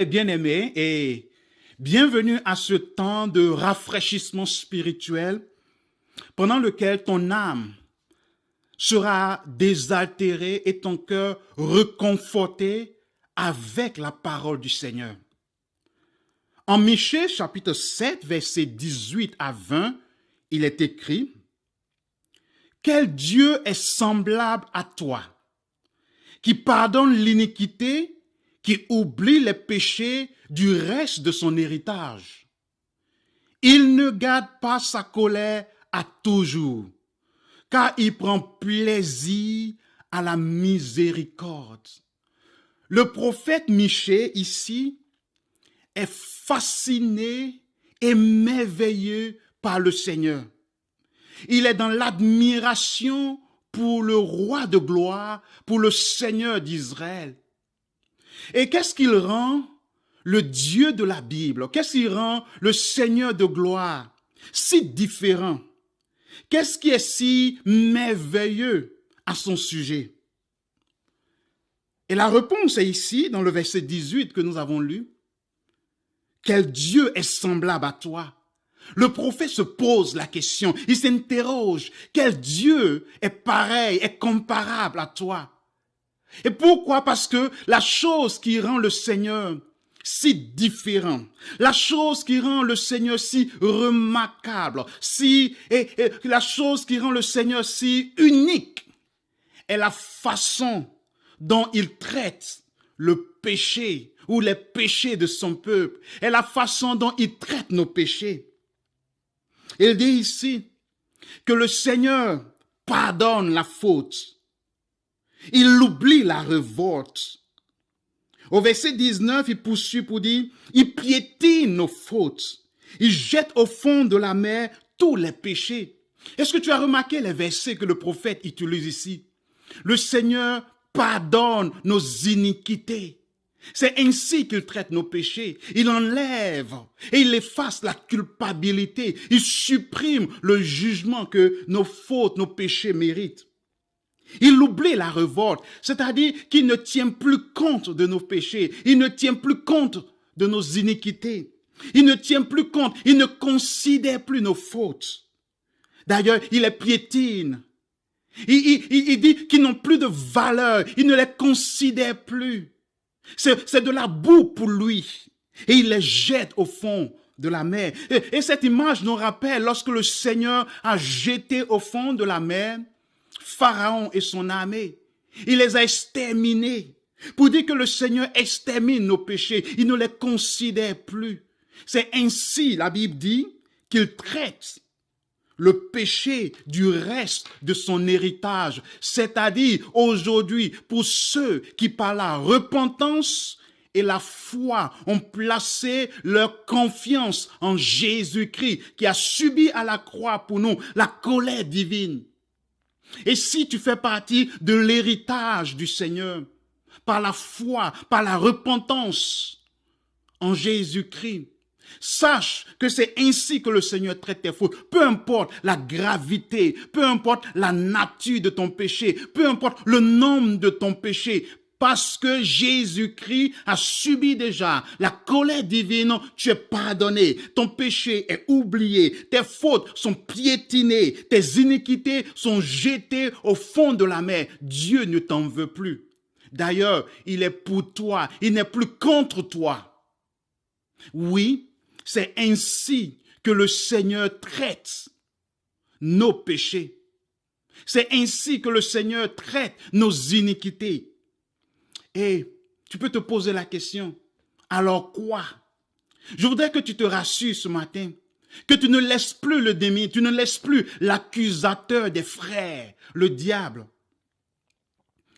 Bien-aimés, et bienvenue à ce temps de rafraîchissement spirituel pendant lequel ton âme sera désaltérée et ton cœur reconforté avec la parole du Seigneur. En Michée chapitre 7, versets 18 à 20, il est écrit: « Quel Dieu est semblable à toi, qui pardonne l'iniquité, qui oublie les péchés du reste de son héritage. Il ne garde pas sa colère à toujours, car il prend plaisir à la miséricorde. » Le prophète Michée, ici, est fasciné et merveilleux par le Seigneur. Il est dans l'admiration pour le roi de gloire, pour le Seigneur d'Israël. Et qu'est-ce qu'il rend le Dieu de la Bible? Qu'est-ce qui rend le Seigneur de gloire si différent? Qu'est-ce qui est si merveilleux à son sujet? Et la réponse est ici, dans le verset 18 que nous avons lu. Quel Dieu est semblable à toi? Le prophète se pose la question, il s'interroge. Quel Dieu est pareil, est comparable à toi? Et pourquoi? Parce que la chose qui rend le Seigneur si différent, la chose qui rend le Seigneur si remarquable, la chose qui rend le Seigneur si unique, est la façon dont il traite le péché ou les péchés de son peuple, est la façon dont il traite nos péchés. Il dit ici que le Seigneur pardonne la faute. Il oublie la révolte. Au verset 19, il poursuit pour dire, il piétine nos fautes. Il jette au fond de la mer tous les péchés. Est-ce que tu as remarqué les versets que le prophète utilise ici? Le Seigneur pardonne nos iniquités. C'est ainsi qu'il traite nos péchés. Il enlève et il efface la culpabilité. Il supprime le jugement que nos fautes, nos péchés méritent. Il oublie la révolte, c'est-à-dire qu'il ne tient plus compte de nos péchés. Il ne tient plus compte de nos iniquités. Il ne tient plus compte, il ne considère plus nos fautes. D'ailleurs, il les piétine. Il dit qu'ils n'ont plus de valeur. Il ne les considère plus. C'est de la boue pour lui. Et il les jette au fond de la mer. Et cette image nous rappelle lorsque le Seigneur a jeté au fond de la mer Pharaon et son armée. Il les a exterminés. Pour dire que le Seigneur extermine nos péchés. Il ne les considère plus. C'est ainsi, la Bible dit, qu'il traite le péché du reste de son héritage. C'est-à-dire, aujourd'hui, pour ceux qui par la repentance et la foi ont placé leur confiance en Jésus-Christ, qui a subi à la croix pour nous la colère divine. Et si tu fais partie de l'héritage du Seigneur, par la foi, par la repentance en Jésus-Christ, sache que c'est ainsi que le Seigneur traite tes fautes. Peu importe la gravité, peu importe la nature de ton péché, peu importe le nombre de ton péché, parce que Jésus-Christ a subi déjà la colère divine, tu es pardonné, ton péché est oublié, tes fautes sont piétinées, tes iniquités sont jetées au fond de la mer. Dieu ne t'en veut plus. D'ailleurs, il est pour toi, il n'est plus contre toi. Oui, c'est ainsi que le Seigneur traite nos péchés. C'est ainsi que le Seigneur traite nos iniquités. Et tu peux te poser la question, alors quoi? Je voudrais que tu te rassures ce matin, que tu ne laisses plus le démon, tu ne laisses plus l'accusateur des frères, le diable,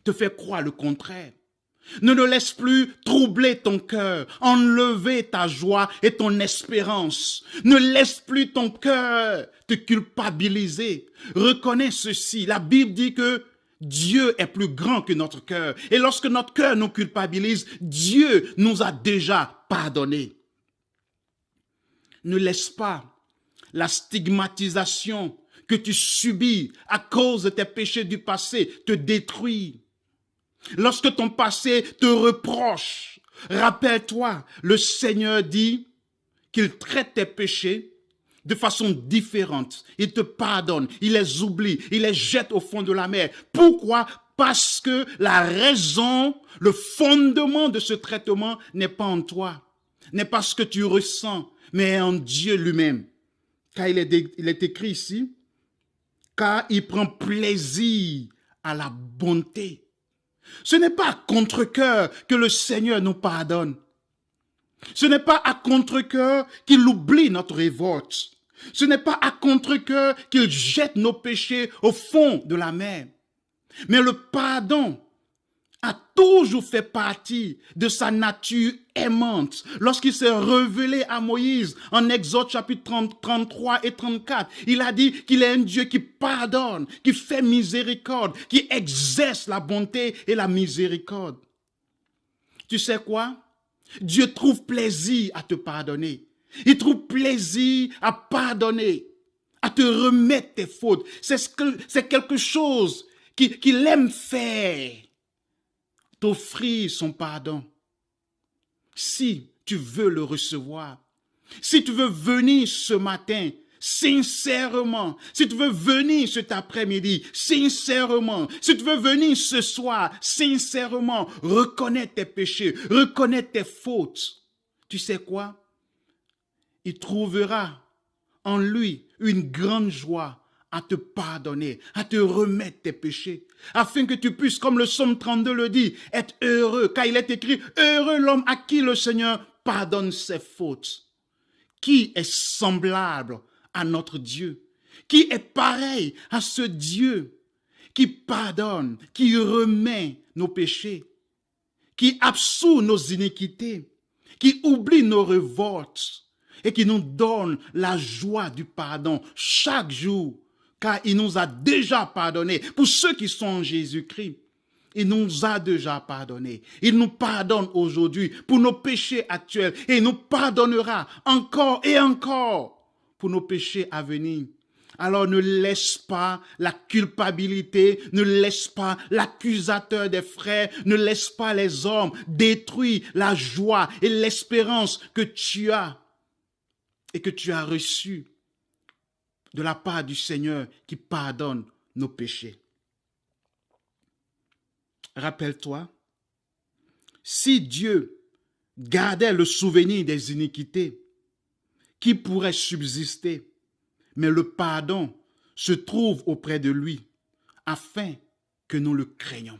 te faire croire le contraire. Ne le laisse plus troubler ton cœur, enlever ta joie et ton espérance. Ne laisse plus ton cœur te culpabiliser. Reconnais ceci, la Bible dit que Dieu est plus grand que notre cœur. Et lorsque notre cœur nous culpabilise, Dieu nous a déjà pardonné. Ne laisse pas la stigmatisation que tu subis à cause de tes péchés du passé te détruire. Lorsque ton passé te reproche, Rappelle-toi, le Seigneur dit qu'il traite tes péchés de façon différente. Il te pardonne, il les oublie, il les jette au fond de la mer. Pourquoi? Parce que la raison, le fondement de ce traitement n'est pas en toi, n'est pas ce que tu ressens, mais en Dieu lui-même. Car il est écrit ici, car il prend plaisir à la bonté. Ce n'est pas à contre-cœur que le Seigneur nous pardonne. Ce n'est pas à contre-cœur qu'il oublie notre révolte. Ce n'est pas à contre-cœur qu'il jette nos péchés au fond de la mer. Mais le pardon a toujours fait partie de sa nature aimante. Lorsqu'il s'est révélé à Moïse en Exode chapitre 33 et 34, il a dit qu'il est un Dieu qui pardonne, qui fait miséricorde, qui exerce la bonté et la miséricorde. Tu sais quoi? Dieu trouve plaisir à te pardonner. Il trouve plaisir à pardonner, à te remettre tes fautes. C'est quelque chose qu'il aime faire. T'offrir son pardon. Si tu veux le recevoir, si tu veux venir ce matin, sincèrement, si tu veux venir cet après-midi, sincèrement, si tu veux venir ce soir, sincèrement, reconnaître tes péchés, reconnaître tes fautes, tu sais quoi? Il trouvera en lui une grande joie à te pardonner, à te remettre tes péchés, afin que tu puisses, comme le psaume 32 le dit, être heureux, car il est écrit, heureux l'homme à qui le Seigneur pardonne ses fautes. Qui est semblable à notre Dieu? Qui est pareil à ce Dieu qui pardonne, qui remet nos péchés, qui absout nos iniquités, qui oublie nos révoltes et qui nous donne la joie du pardon chaque jour, car il nous a déjà pardonné. Pour ceux qui sont en Jésus-Christ, il nous a déjà pardonné. Il nous pardonne aujourd'hui pour nos péchés actuels et il nous pardonnera encore et encore pour nos péchés à venir. Alors ne laisse pas la culpabilité, ne laisse pas l'accusateur des frères, ne laisse pas les hommes détruire la joie et l'espérance que tu as et que tu as reçue de la part du Seigneur qui pardonne nos péchés. Rappelle-toi, si Dieu gardait le souvenir des iniquités, qui pourrait subsister? Mais le pardon se trouve auprès de lui, afin que nous le craignons.